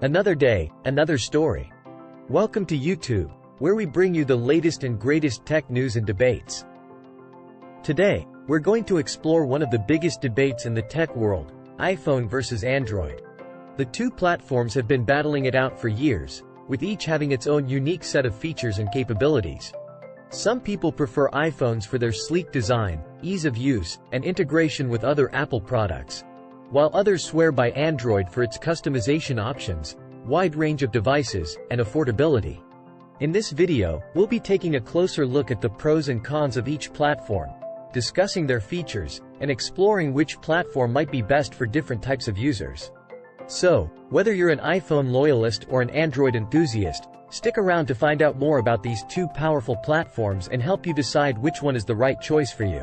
Another day, another story. Welcome to YouTube, where we bring you the latest and greatest tech news and debates. Today, we're going to explore one of the biggest debates in the tech world, iPhone versus Android. The two platforms have been battling it out for years, with each having its own unique set of features and capabilities. Some people prefer iPhones for their sleek design, ease of use, and integration with other Apple products, while others swear by Android for its customization options, wide range of devices, and affordability. In this video, we'll be taking a closer look at the pros and cons of each platform, discussing their features, and exploring which platform might be best for different types of users. So, whether you're an iPhone loyalist or an Android enthusiast, stick around to find out more about these two powerful platforms and help you decide which one is the right choice for you.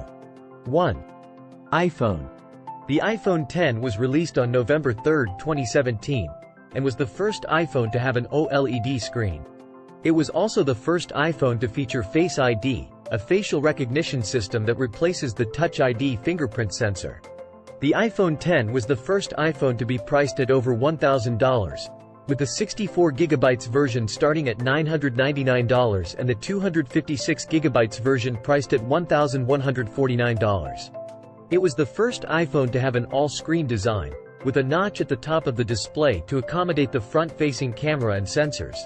1. iPhone. The iPhone X was released on November 3, 2017, and was the first iPhone to have an OLED screen. It was also the first iPhone to feature Face ID, a facial recognition system that replaces the Touch ID fingerprint sensor. The iPhone X was the first iPhone to be priced at over $1,000, with the 64GB version starting at $999 and the 256GB version priced at $1,149. It was the first iPhone to have an all-screen design, with a notch at the top of the display to accommodate the front-facing camera and sensors.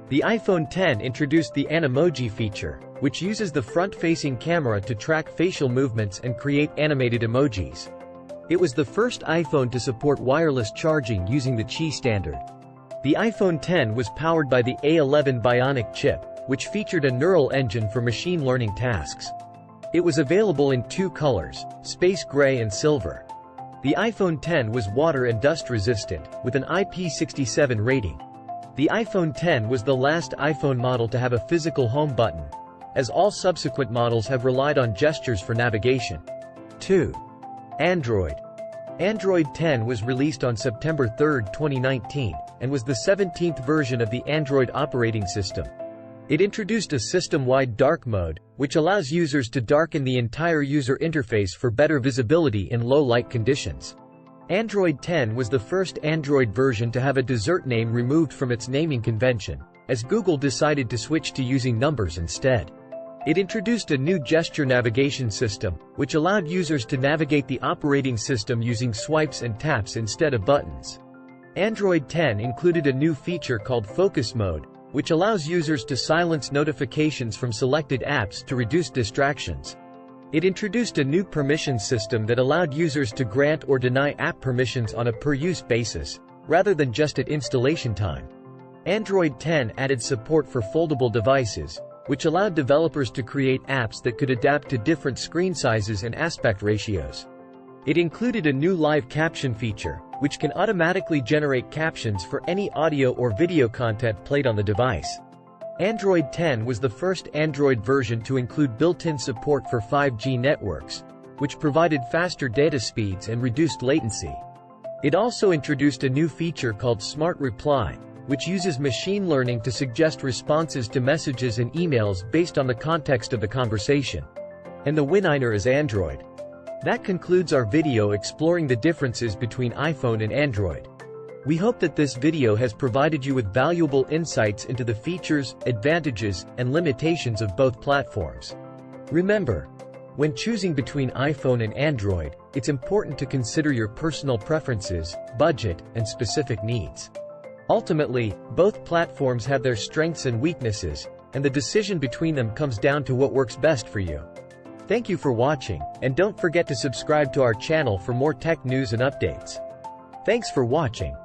The iPhone X introduced the Animoji feature, which uses the front-facing camera to track facial movements and create animated emojis. It was the first iPhone to support wireless charging using the Qi standard. The iPhone X was powered by the A11 Bionic chip, which featured a neural engine for machine learning tasks. It was available in two colors, space gray and silver. The iPhone X was water and dust resistant, with an IP67 rating. The iPhone X was the last iPhone model to have a physical home button, as all subsequent models have relied on gestures for navigation. 2. Android. Android 10 was released on September 3, 2019, and was the 17th version of the Android operating system. It introduced a system-wide dark mode, which allows users to darken the entire user interface for better visibility in low-light conditions. Android 10 was the first Android version to have a dessert name removed from its naming convention, as Google decided to switch to using numbers instead. It introduced a new gesture navigation system, which allowed users to navigate the operating system using swipes and taps instead of buttons. Android 10 included a new feature called Focus Mode, which allows users to silence notifications from selected apps to reduce distractions. It introduced a new permissions system that allowed users to grant or deny app permissions on a per-use basis, rather than just at installation time. Android 10 added support for foldable devices, which allowed developers to create apps that could adapt to different screen sizes and aspect ratios. It included a new live caption feature, which can automatically generate captions for any audio or video content played on the device. Android 10 was the first Android version to include built-in support for 5G networks, which provided faster data speeds and reduced latency. It also introduced a new feature called Smart Reply, which uses machine learning to suggest responses to messages and emails based on the context of the conversation. And the winner is Android. That concludes our video exploring the differences between iPhone and Android. We hope that this video has provided you with valuable insights into the features, advantages, and limitations of both platforms. Remember, when choosing between iPhone and Android, it's important to consider your personal preferences, budget, and specific needs. Ultimately, both platforms have their strengths and weaknesses, and the decision between them comes down to what works best for you. Thank you for watching, and don't forget to subscribe to our channel for more tech news and updates. Thanks for watching.